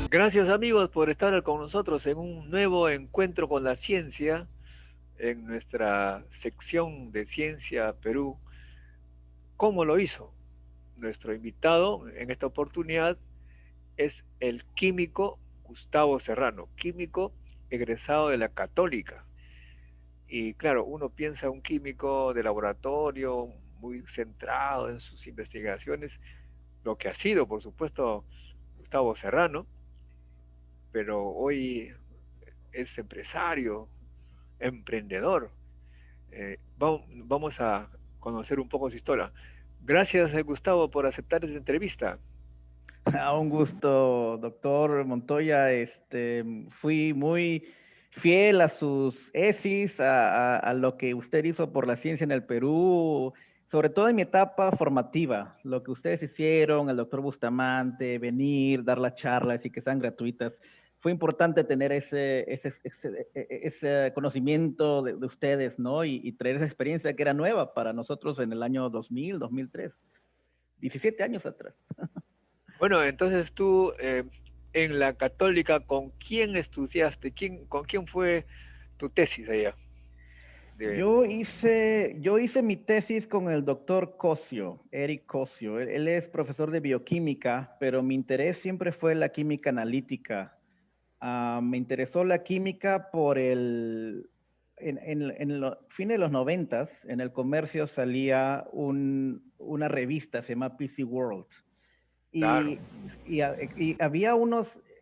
Gracias amigos por estar con nosotros en un nuevo encuentro con la ciencia en nuestra sección de Ciencia Perú. ¿Cómo lo hizo? Nuestro invitado en esta oportunidad es el químico Gustavo Serrano, químico egresado de la Católica. Y claro, uno piensa un químico de laboratorio muy centrado en sus investigaciones, lo que ha sido, por supuesto, Gustavo Serrano, pero hoy es empresario, emprendedor. Vamos a conocer un poco su historia. Gracias, Gustavo, por aceptar esta entrevista. Un gusto, doctor Montoya. Fui muy fiel a sus tesis, a lo que usted hizo por la ciencia en el Perú, sobre todo en mi etapa formativa, lo que ustedes hicieron, el doctor Bustamante, venir, dar las charlas y que sean gratuitas. Fue importante tener ese conocimiento de ustedes, ¿no? Y traer esa experiencia que era nueva para nosotros en el año 2000, 2003, 17 años atrás. Bueno, entonces tú en la Católica, ¿con quién estudiaste? ¿Con quién fue tu tesis allá? De, Yo hice mi tesis con el doctor Cosio, Eric Cosio. Él es profesor de bioquímica, pero mi interés siempre fue la química analítica. Me interesó la química en los fines de los noventas, en el comercio salía una revista, se llama PC World. claro. Y había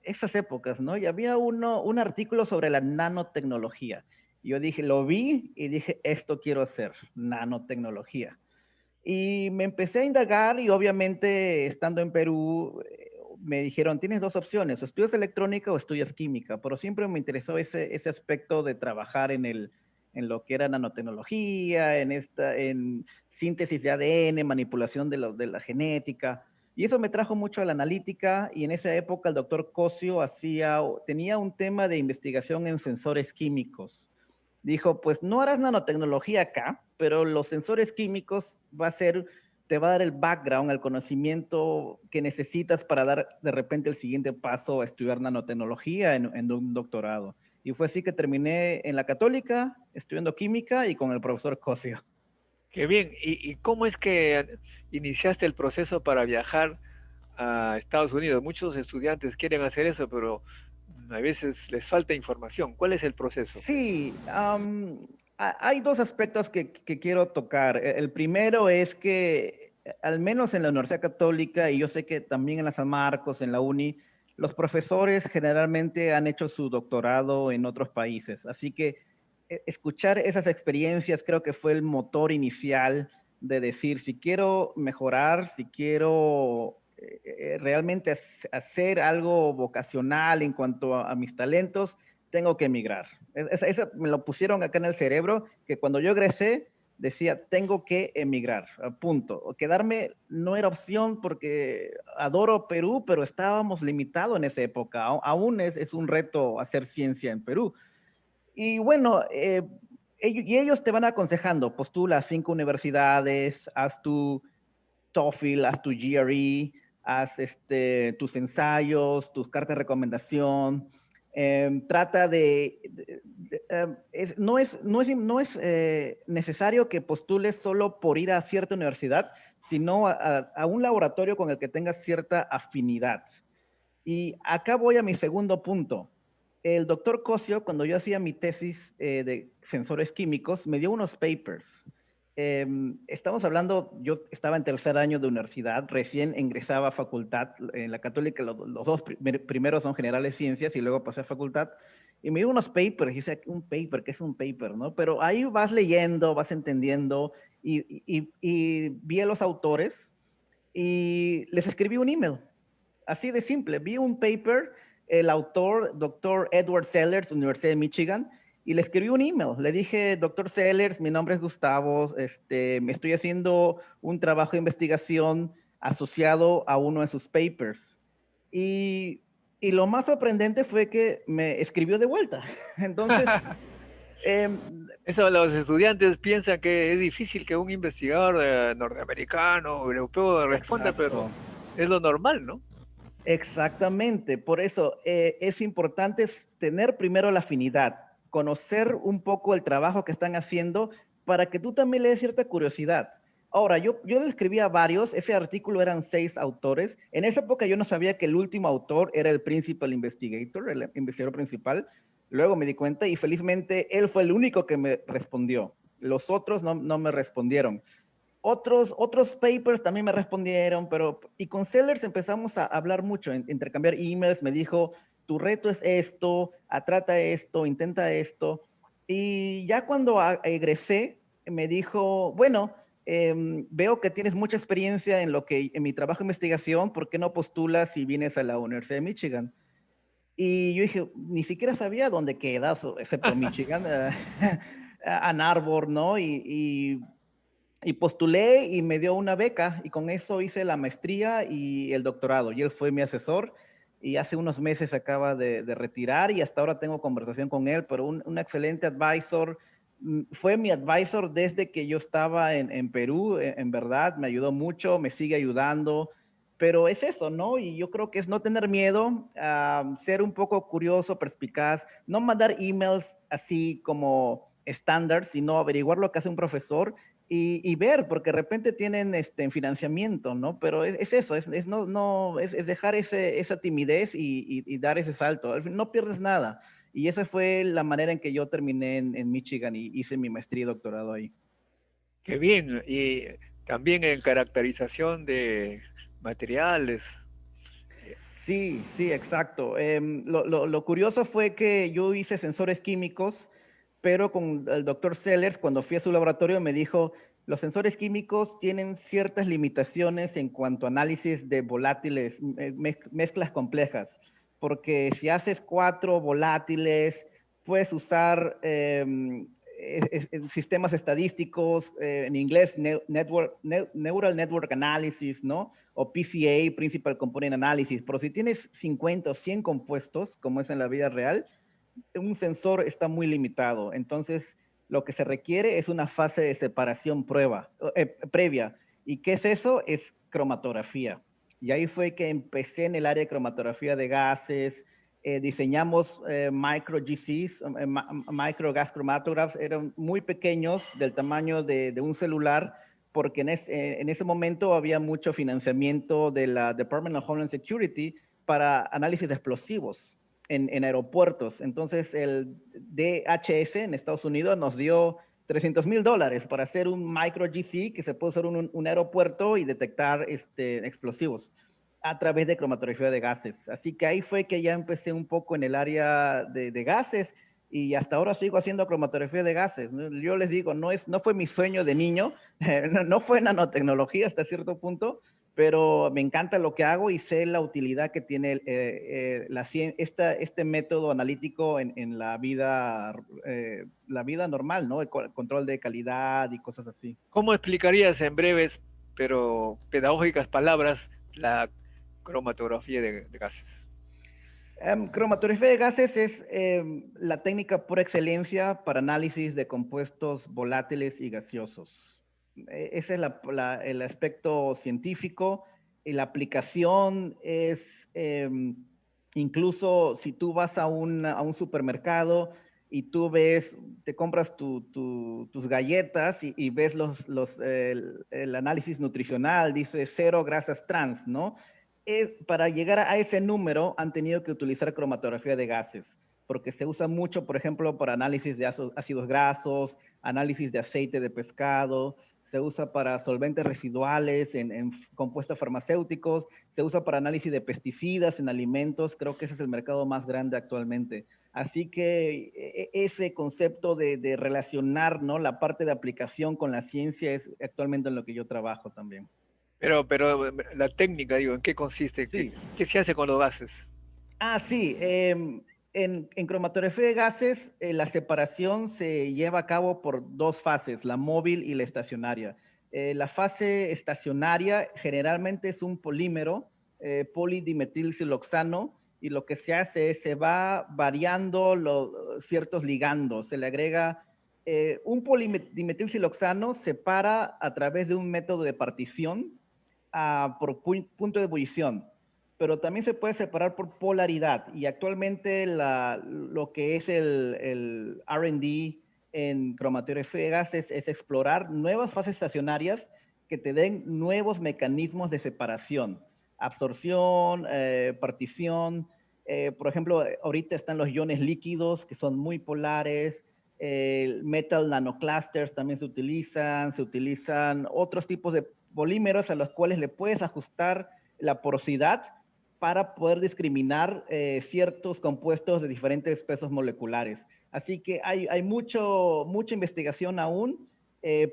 esas épocas, ¿no? Y había un artículo sobre la nanotecnología. Yo dije, lo vi y dije, esto quiero hacer, nanotecnología. Y me empecé a indagar y obviamente estando en Perú, me dijeron, tienes dos opciones, o estudias electrónica o estudias química, pero siempre me interesó ese aspecto de trabajar en lo que era nanotecnología, en síntesis de ADN, manipulación de la genética. Y eso me trajo mucho a la analítica y en esa época el doctor Cosio tenía un tema de investigación en sensores químicos. Dijo, pues no harás nanotecnología acá, pero los sensores químicos te va a dar el background, el conocimiento que necesitas para dar de repente el siguiente paso a estudiar nanotecnología en un doctorado. Y fue así que terminé en la Católica, estudiando química y con el profesor Cosio. Qué bien. ¿Y cómo es que iniciaste el proceso para viajar a Estados Unidos? Muchos estudiantes quieren hacer eso, pero a veces les falta información. ¿Cuál es el proceso? Sí, hay dos aspectos que quiero tocar. El primero es que, al menos en la Universidad Católica, y yo sé que también en la San Marcos, en la Uni, los profesores generalmente han hecho su doctorado en otros países. Así que escuchar esas experiencias creo que fue el motor inicial de decir, si quiero mejorar, si quiero realmente hacer algo vocacional en cuanto a mis talentos, tengo que emigrar. Eso me lo pusieron acá en el cerebro, que cuando yo egresé decía, tengo que emigrar, punto. O quedarme no era opción porque adoro Perú, pero estábamos limitados en esa época. Aún es un reto hacer ciencia en Perú. Y bueno, ellos te van aconsejando, postula a 5 universidades, haz tu TOEFL, haz tu GRE, haz tus ensayos, tus cartas de recomendación. Trata no es necesario que postules solo por ir a cierta universidad, sino a un laboratorio con el que tengas cierta afinidad. Y acá voy a mi segundo punto. El doctor Cosio, cuando yo hacía mi tesis de sensores químicos, me dio unos papers. Estamos hablando, yo estaba en tercer año de universidad, recién ingresaba a facultad, en la Católica los dos primeros son generales ciencias y luego pasé a facultad, y me dio unos papers, y dice, un paper, ¿qué es un paper? ¿No? Pero ahí vas leyendo, vas entendiendo, y vi a los autores y les escribí un email. Así de simple. Vi un paper, el autor, doctor Edward Sellers, Universidad de Michigan, y le escribí un email. Le dije, doctor Sellers, mi nombre es Gustavo, me estoy haciendo un trabajo de investigación asociado a uno de sus papers. Y, y lo más sorprendente fue que me escribió de vuelta. Entonces, eh, Eso los estudiantes piensan que es difícil que un investigador norteamericano o europeo responda, pero exacto. es lo normal, ¿no? Exactamente, por eso es importante tener primero la afinidad, conocer un poco el trabajo que están haciendo para que tú también le des cierta curiosidad. Ahora, yo le escribí a varios, ese artículo eran 6 autores. En esa época yo no sabía que el último autor era el principal investigator, el investigador principal. Luego me di cuenta y felizmente él fue el único que me respondió. Los otros no me respondieron. Otros papers también me respondieron, pero y con Sellers empezamos a hablar mucho, intercambiar emails, me dijo, tu reto es esto, trata esto, intenta esto. Y ya cuando egresé, me dijo, bueno, veo que tienes mucha experiencia en mi trabajo de investigación, ¿por qué no postulas y vienes a la Universidad de Michigan? Y yo dije, ni siquiera sabía dónde queda, excepto Michigan, Ann Arbor, ¿no? Y postulé y me dio una beca y con eso hice la maestría y el doctorado. Y él fue mi asesor y hace unos meses se acaba de retirar y hasta ahora tengo conversación con él, pero un excelente advisor. Fue mi advisor desde que yo estaba en Perú, en verdad, me ayudó mucho, me sigue ayudando, pero es eso, ¿no? Y yo creo que es no tener miedo, ser un poco curioso, perspicaz, no mandar emails así como estándar, sino averiguar lo que hace un profesor y ver, porque de repente tienen financiamiento, ¿no? Pero es eso, es dejar esa timidez y dar ese salto. Al fin, no pierdes nada. Y esa fue la manera en que yo terminé en Michigan y hice mi maestría y doctorado ahí. Qué bien. Y también en caracterización de materiales. Sí, sí, exacto. Lo curioso fue que yo hice sensores químicos, pero con el doctor Sellers, cuando fui a su laboratorio, me dijo, los sensores químicos tienen ciertas limitaciones en cuanto a análisis de volátiles, mezclas complejas, porque si haces 4 volátiles, puedes usar sistemas estadísticos, en inglés, Neural Network Analysis, ¿no? O PCA, Principal Component Analysis, pero si tienes 50 o 100 compuestos, como es en la vida real, un sensor está muy limitado. Entonces, lo que se requiere es una fase de separación previa. ¿Y qué es eso? Es cromatografía. Y ahí fue que empecé en el área de cromatografía de gases, diseñamos micro GCs, micro gas chromatographs, eran muy pequeños, del tamaño de un celular, porque en ese momento había mucho financiamiento de la Department of Homeland Security para análisis de explosivos en aeropuertos. Entonces el DHS en Estados Unidos nos dio $300,000 para hacer un micro GC que se puede usar en un aeropuerto y detectar explosivos a través de cromatografía de gases. Así que ahí fue que ya empecé un poco en el área de gases y hasta ahora sigo haciendo cromatografía de gases. Yo les digo, no fue mi sueño de niño, no fue nanotecnología hasta cierto punto, pero me encanta lo que hago y sé la utilidad que tiene este método analítico en la vida normal, ¿no? El control de calidad y cosas así. ¿Cómo explicarías en breves pero pedagógicas palabras la cromatografía de gases? Cromatografía de gases es la técnica por excelencia para análisis de compuestos volátiles y gaseosos. Ese es el aspecto científico y la aplicación es incluso si tú vas a un supermercado y tú ves, te compras tus galletas y ves el análisis nutricional, dice 0 grasas trans, ¿no? Para llegar a ese número han tenido que utilizar cromatografía de gases, porque se usa mucho, por ejemplo, para análisis de ácidos grasos, análisis de aceite de pescado, se usa para solventes residuales en compuestos farmacéuticos, se usa para análisis de pesticidas en alimentos, creo que ese es el mercado más grande actualmente. Así que ese concepto de relacionar, ¿no?, la parte de aplicación con la ciencia es actualmente en lo que yo trabajo también. Pero la técnica, digo, ¿en qué consiste? ¿Qué, Sí, qué se hace con los gases? sí. En cromatografía de gases, la separación se lleva a cabo por 2 fases, la móvil y la estacionaria. La fase estacionaria generalmente es un polímero, polidimetilsiloxano, y lo que se hace es se va variando ciertos ligandos. Se le agrega un polidimetilsiloxano, se para a través de un método de partición por punto de ebullición. pero también se puede separar por polaridad. Y actualmente lo que es el R&D en cromatografía de gases es explorar nuevas fases estacionarias que te den nuevos mecanismos de separación, absorción, partición. Por ejemplo, ahorita están los iones líquidos que son muy polares, metal nanoclusters también se utilizan otros tipos de polímeros a los cuales le puedes ajustar la porosidad para poder discriminar ciertos compuestos de diferentes pesos moleculares. Así que hay mucha investigación aún,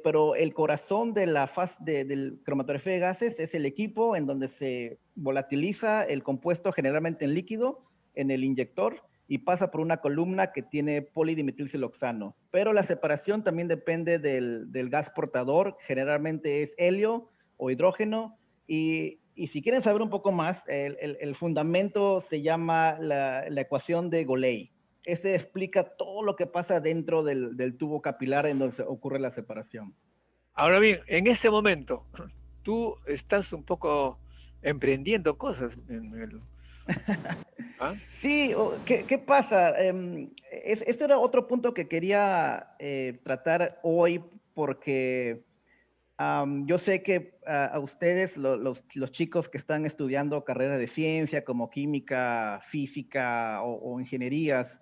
pero el corazón de la fase del cromatografía de gases es el equipo en donde se volatiliza el compuesto generalmente en líquido en el inyector y pasa por una columna que tiene polidimetilsiloxano. Pero la separación también depende del gas portador, generalmente es helio o hidrógeno, y si quieren saber un poco más, el fundamento se llama la ecuación de Golay. Ese explica todo lo que pasa dentro del tubo capilar en donde ocurre la separación. Ahora bien, en este momento, tú estás un poco emprendiendo cosas ¿ah? Sí, ¿qué pasa? Este era otro punto que quería tratar hoy porque yo sé que a ustedes, los chicos que están estudiando carreras de ciencia como química, física o ingenierías,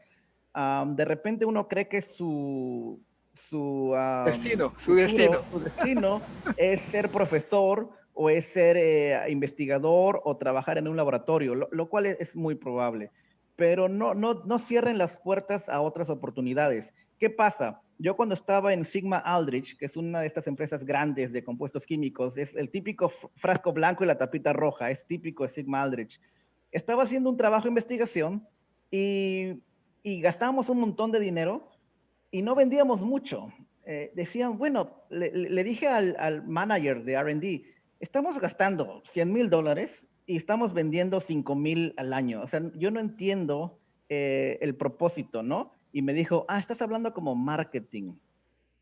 de repente uno cree que Destino, su su destino. futuro, su destino es ser profesor o es ser investigador o trabajar en un laboratorio, lo cual es muy probable. Pero no cierren las puertas a otras oportunidades. ¿Qué pasa? Yo cuando estaba en Sigma Aldrich, que es una de estas empresas grandes de compuestos químicos, es el típico frasco blanco y la tapita roja, es típico de Sigma Aldrich. Estaba haciendo un trabajo de investigación y, y gastábamos un montón de dinero y no vendíamos mucho. Decían, bueno, le dije al manager de R&D, estamos gastando $100,000 y estamos vendiendo 5,000 al año. O sea, yo no entiendo el propósito, ¿no? Y me dijo, estás hablando como marketing.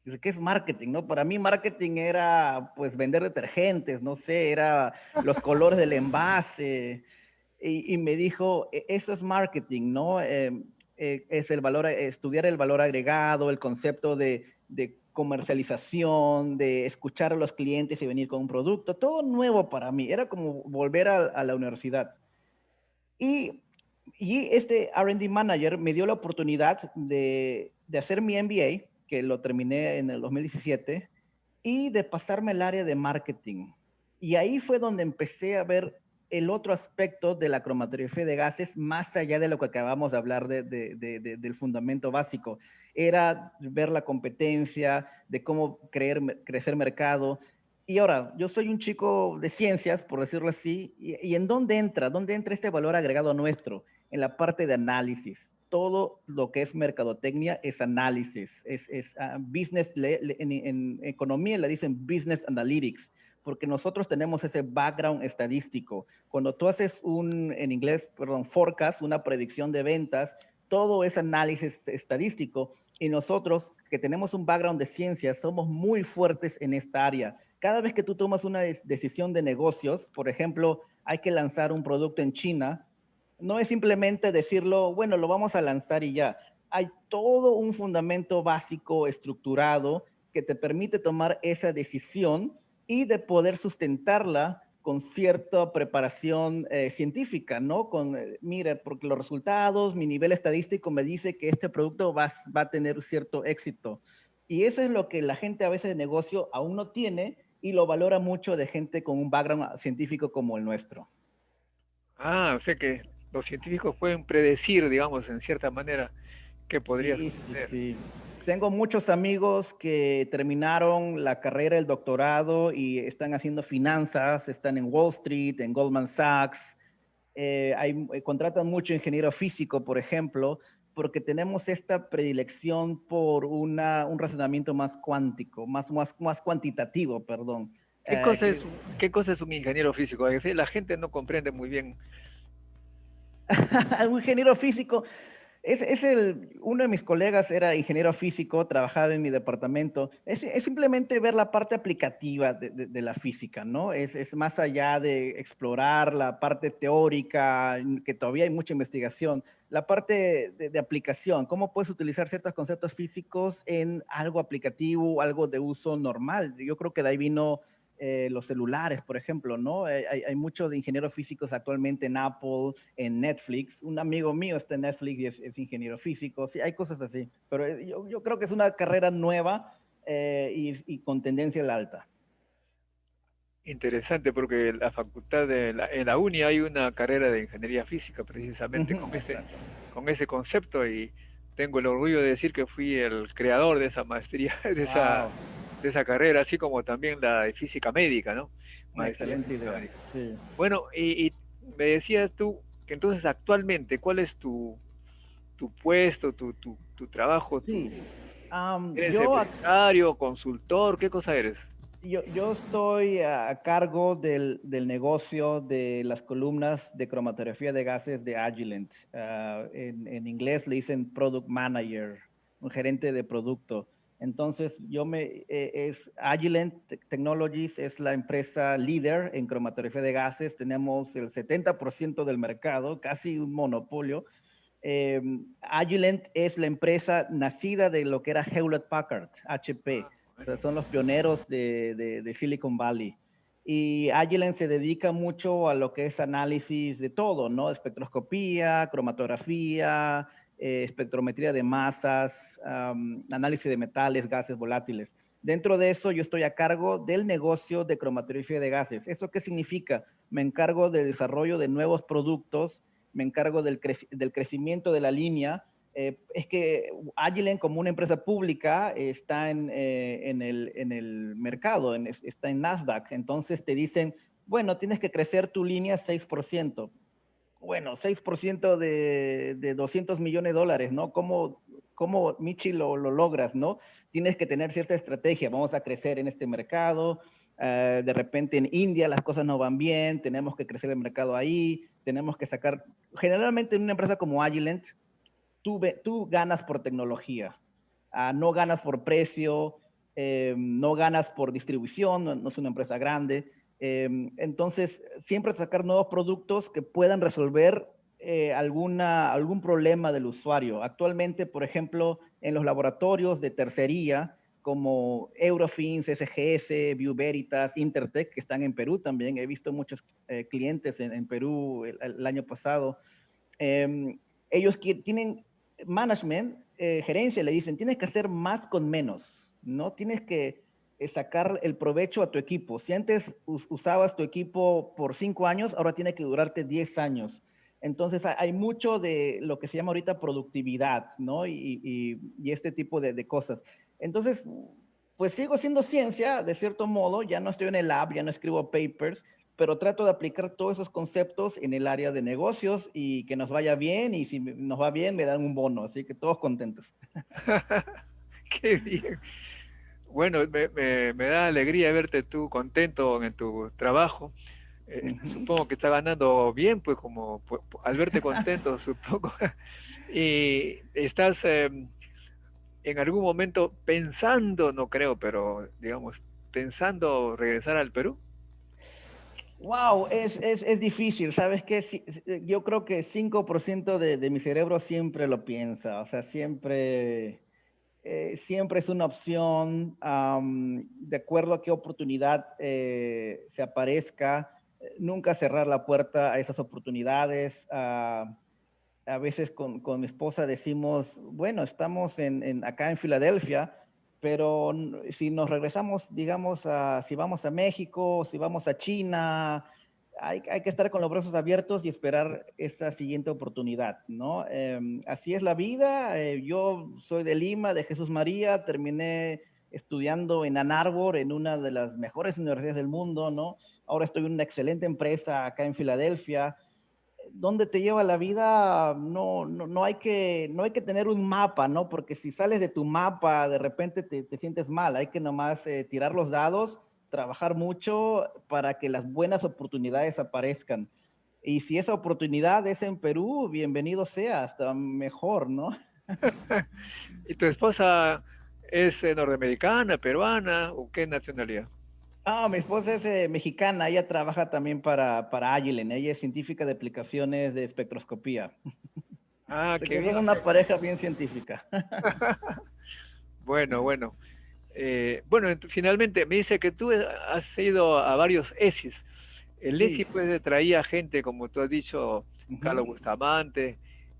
Dice, ¿qué es marketing? ¿No? Para mí marketing era pues vender detergentes, no sé, era los colores del envase. Y me dijo, eso es marketing, ¿no? Es el valor, estudiar el valor agregado, el concepto de comercialización, de escuchar a los clientes y venir con un producto, todo nuevo para mí, era como volver a la universidad. Y, y este R&D Manager me dio la oportunidad de hacer mi MBA, que lo terminé en el 2017, y de pasarme al área de marketing. Y ahí fue donde empecé a ver el otro aspecto de la cromatografía de gases, más allá de lo que acabamos de hablar del fundamento básico. Era ver la competencia, de cómo crecer mercado. Y ahora, yo soy un chico de ciencias, por decirlo así, y ¿en dónde entra? ¿Dónde entra este valor agregado nuestro? En la parte de análisis. Todo lo que es mercadotecnia es análisis, business, en economía le dicen business analytics, porque nosotros tenemos ese background estadístico. Cuando tú haces en inglés, perdón, forecast, una predicción de ventas, todo es análisis estadístico y nosotros que tenemos un background de ciencias somos muy fuertes en esta área. Cada vez que tú tomas una decisión de negocios, por ejemplo, hay que lanzar un producto en China, no es simplemente decirlo, bueno, lo vamos a lanzar y ya. Hay todo un fundamento básico, estructurado, que te permite tomar esa decisión y de poder sustentarla con cierta preparación científica, ¿no? Mira, porque los resultados, mi nivel estadístico me dice que este producto va a tener cierto éxito. Y eso es lo que la gente a veces de negocio aún no tiene y lo valora mucho de gente con un background científico como el nuestro. O sea que los científicos pueden predecir, digamos, en cierta manera, qué podría Sí, sí, suceder. sí. Tengo muchos amigos que terminaron la carrera, el doctorado y están haciendo finanzas, están en Wall Street, en Goldman Sachs. Contratan mucho ingeniero físico, por ejemplo, porque tenemos esta predilección por un razonamiento más cuántico, más cuantitativo, perdón. ¿Qué cosa Que es, qué cosa es un ingeniero físico? La gente no comprende muy bien. un ingeniero físico Uno de mis colegas era ingeniero físico, trabajaba en mi departamento. Es simplemente ver la parte aplicativa de la física, ¿no? Es más allá de explorar la parte teórica, que todavía hay mucha investigación, la parte de aplicación, cómo puedes utilizar ciertos conceptos físicos en algo aplicativo, algo de uso normal. Yo creo que de ahí vino los celulares, por ejemplo, ¿no? Hay muchos de ingenieros físicos actualmente en Apple, en Netflix. Un amigo mío está en Netflix y es ingeniero físico. Sí, hay cosas así. Pero yo creo que es una carrera nueva y con tendencia a la alta. Interesante, porque la facultad en la uni hay una carrera de ingeniería física precisamente Exacto. con ese concepto, y tengo el orgullo de decir que fui el creador de esa maestría, Wow, de esa carrera, así como también la de física médica, ¿no? una Maestría en excelente física idea. médica. Sí. Bueno, y me decías tú que entonces actualmente, ¿cuál es tu puesto, tu trabajo, Sí. ¿eres empresario, consultor? ¿Qué cosa eres? Yo estoy a cargo del negocio de las columnas de cromatografía de gases de Agilent. En inglés le dicen Product Manager, un gerente de producto. Entonces, Agilent Technologies es la empresa líder en cromatografía de gases. Tenemos el 70% del mercado, casi un monopolio. Eh, Agilent es la empresa nacida de lo que era Hewlett Packard, HP. Ah, O sea, bueno. son los pioneros de Silicon Valley. Y Agilent se dedica mucho a lo que es análisis de todo, ¿no? Espectroscopía, cromatografía, espectrometría de masas, análisis de metales, gases volátiles. Dentro de eso, yo estoy a cargo del negocio de cromatografía de gases. ¿Eso qué significa? Me encargo del desarrollo de nuevos productos, me encargo del crecimiento de la línea. Es que Agilent, como una empresa pública, está en el mercado, está en Nasdaq. Entonces te dicen, bueno, tienes que crecer tu línea 6%. Bueno, 6% de 200 millones de dólares, ¿no? ¿Cómo Michi, lo logras, no? Tienes que tener cierta estrategia. Vamos a crecer en este mercado. De repente en India las cosas no van bien, tenemos que crecer el mercado ahí, tenemos que sacar. Generalmente en una empresa como Agilent, tú ganas por tecnología, no ganas por precio, no ganas por distribución, no es una empresa grande. Entonces, siempre sacar nuevos productos que puedan resolver algún problema del usuario. Actualmente, por ejemplo, en los laboratorios de tercería, como Eurofins, SGS, View Veritas, Intertech, que están en Perú también. He visto muchos clientes en Perú el año pasado. Eh, ellos tienen management, gerencia, le dicen, tienes que hacer más con menos, ¿no? Tienes que sacar el provecho a tu equipo. Si antes usabas tu equipo por 5 años, ahora tiene que durarte 10 años. Entonces hay mucho de lo que se llama ahorita productividad, ¿no? Y este tipo de cosas. Entonces, pues sigo haciendo ciencia, de cierto modo, ya no estoy en el lab, ya no escribo papers, pero trato de aplicar todos esos conceptos en el área de negocios y que nos vaya bien, y si nos va bien me dan un bono, así que todos contentos. Qué bien. Bueno, me da alegría verte tú contento en tu trabajo. Ujú. Supongo que está ganando bien, pues como al verte contento, supongo. Y estás en algún momento pensando, no creo, pero digamos, pensando regresar al Perú. Wow, es difícil, ¿sabes qué? Yo creo que 5% de mi cerebro siempre lo piensa, o sea, siempre es una opción, de acuerdo a qué oportunidad se aparezca, nunca cerrar la puerta a esas oportunidades. A veces con mi esposa decimos, bueno, estamos acá en Filadelfia, pero si nos regresamos, digamos, si vamos a México, si vamos a China, hay que estar con los brazos abiertos y esperar esa siguiente oportunidad, ¿no? Así es la vida. Yo soy de Lima, de Jesús María, terminé estudiando en Ann Arbor, en una de las mejores universidades del mundo, ¿no? Ahora estoy en una excelente empresa acá en Filadelfia. ¿Dónde te lleva la vida? No hay que tener un mapa, ¿no? Porque si sales de tu mapa, de repente te sientes mal. Hay que nomás tirar los dados, trabajar mucho para que las buenas oportunidades aparezcan. Y si esa oportunidad es en Perú, bienvenido sea, hasta mejor, ¿no? ¿Y tu esposa es norteamericana, peruana o qué nacionalidad? Ah, mi esposa es mexicana, ella trabaja también para Agilent, ella es científica de aplicaciones de espectroscopía. Ah, Así qué que son bien. una pareja bien científica. Bueno, bueno. Bueno, finalmente me dice que tú has ido a varios ESIs. El ESI Sí. pues traía gente, como tú has dicho, Carlos Ujú. Bustamante,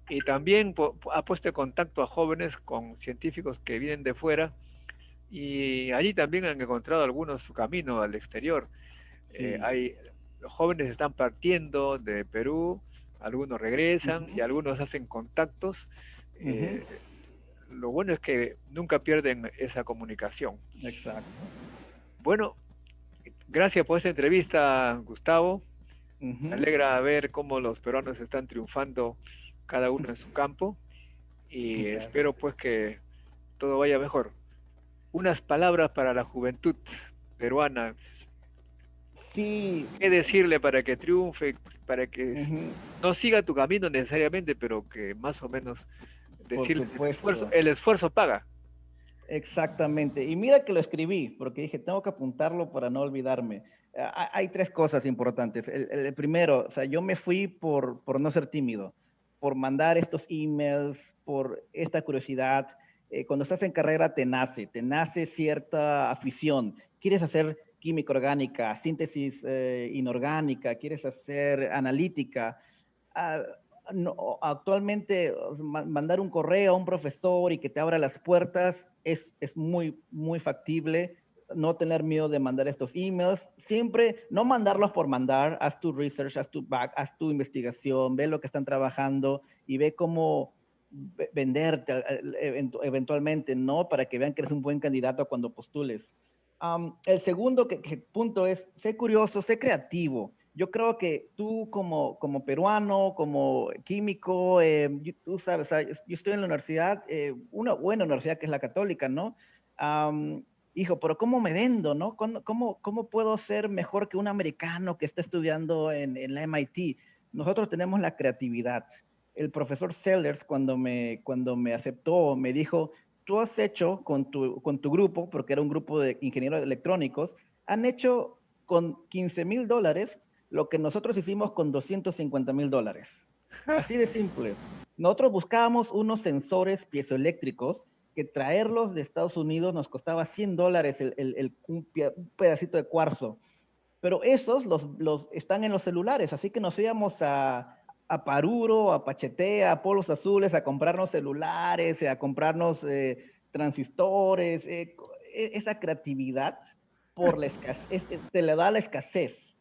y también ha puesto en contacto a jóvenes con científicos que vienen de fuera, y allí también han encontrado algunos su camino al exterior. Sí. Los jóvenes están partiendo de Perú, algunos regresan y Ujú. algunos hacen contactos. Ujú. Eh, lo bueno es que nunca pierden esa comunicación. Exacto. Bueno, gracias por esta entrevista, Gustavo. Me Ujú. alegra ver cómo los peruanos están triunfando cada uno en su campo y espero Gracias. pues que todo vaya mejor. Unas palabras para la juventud peruana. Sí. ¿Qué decirle para que triunfe, para que Ujú. no siga tu camino necesariamente, pero que más o menos Por decirle supuesto. el esfuerzo paga? Exactamente. Y mira que lo escribí, porque dije, tengo que apuntarlo para no olvidarme. Hay tres cosas importantes. El primero, o sea, yo me fui por no ser tímido, por mandar estos emails, por esta curiosidad. Cuando estás en carrera te nace cierta afición. Quieres hacer química orgánica, síntesis inorgánica, quieres hacer analítica. Ah, no, actualmente mandar un correo a un profesor y que te abra las puertas es muy, muy factible. No tener miedo de mandar estos emails. Siempre no mandarlos por mandar. Haz tu research, haz tu investigación, ve lo que están trabajando y ve cómo venderte eventualmente, ¿no? Para que vean que eres un buen candidato cuando postules. El segundo punto es, sé curioso, sé creativo. Yo creo que tú como peruano, como químico, tú sabes, yo estoy en la universidad, una buena universidad que es la católica, ¿no? Am, Hijo, pero ¿cómo me vendo, no? ¿Cómo puedo ser mejor que un americano que está estudiando en la MIT? Nosotros tenemos la creatividad. El profesor Sellers, cuando me aceptó, me dijo, tú has hecho con tu grupo, porque era un grupo de ingenieros electrónicos, han hecho con $15,000 lo que nosotros hicimos con $250,000. Así de simple. Nosotros buscábamos unos sensores piezoeléctricos que traerlos de Estados Unidos nos costaba $100 un pedacito de cuarzo. Pero esos están en los celulares, así que nos íbamos a Paruro, a Pachetea, a Polos Azules, a comprarnos celulares, a comprarnos transistores, esa creatividad por la escasez, te le da la escasez.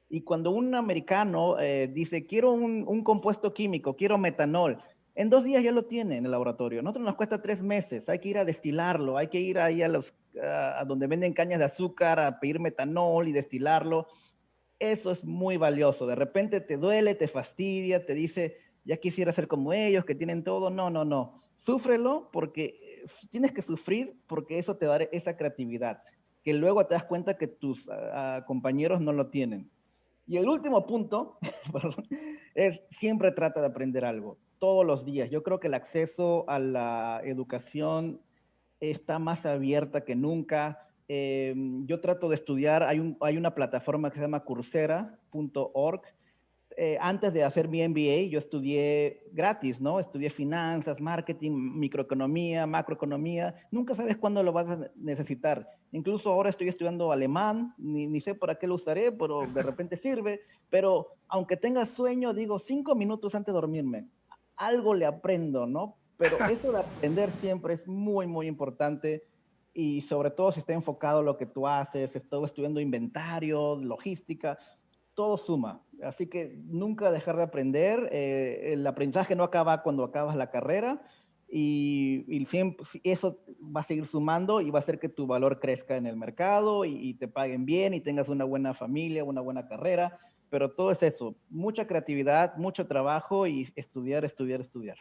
Y cuando un americano dice, quiero un compuesto químico, quiero metanol, en 2 días ya lo tiene en el laboratorio. Nosotros nos cuesta 3 meses. Hay que ir a destilarlo, hay que ir ahí a donde venden cañas de azúcar a pedir metanol y destilarlo. Eso es muy valioso. De repente te duele, te fastidia, te dice, ya quisiera ser como ellos, que tienen todo. No, no, no. Súfrelo porque tienes que sufrir porque eso te da esa creatividad, que luego te das cuenta que tus compañeros no lo tienen. Y el último punto es siempre trata de aprender algo, todos los días. Yo creo que el acceso a la educación está más abierta que nunca. Yo trato de estudiar, hay una plataforma que se llama coursera.org. Antes de hacer mi MBA, yo estudié gratis, ¿no? Estudié finanzas, marketing, microeconomía, macroeconomía. Nunca sabes cuándo lo vas a necesitar. Incluso ahora estoy estudiando alemán, ni sé para qué lo usaré, pero de repente sirve. Pero aunque tenga sueño, digo 5 minutos antes de dormirme, algo le aprendo, ¿no? Pero eso de aprender siempre es muy, muy importante y sobre todo si está enfocado en lo que tú haces, estoy estudiando inventario, logística, todo suma. Así que nunca dejar de aprender. El aprendizaje no acaba cuando acabas la carrera y siempre, eso va a seguir sumando y va a hacer que tu valor crezca en el mercado y te paguen bien y tengas una buena familia, una buena carrera. Pero todo es eso, mucha creatividad, mucho trabajo y estudiar, estudiar, estudiar.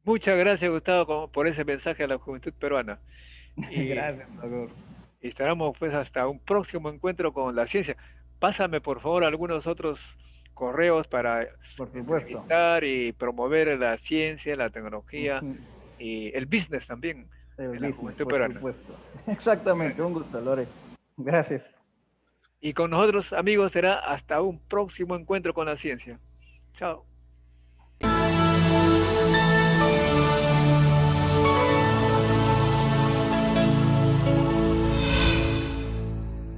Muchas gracias, Gustavo, por ese mensaje a la juventud peruana. Y, Gracias, doctor. y estaremos pues hasta un próximo encuentro con la ciencia. Pásame por favor algunos otros correos para Por supuesto. entrevistar y promover la ciencia, la tecnología Ujú. y el business también El en la business, juventud por peruana. supuesto. Exactamente, Bueno, un gusto, Lore. Gracias. y con nosotros, amigos, será hasta un próximo encuentro con la ciencia. Chao.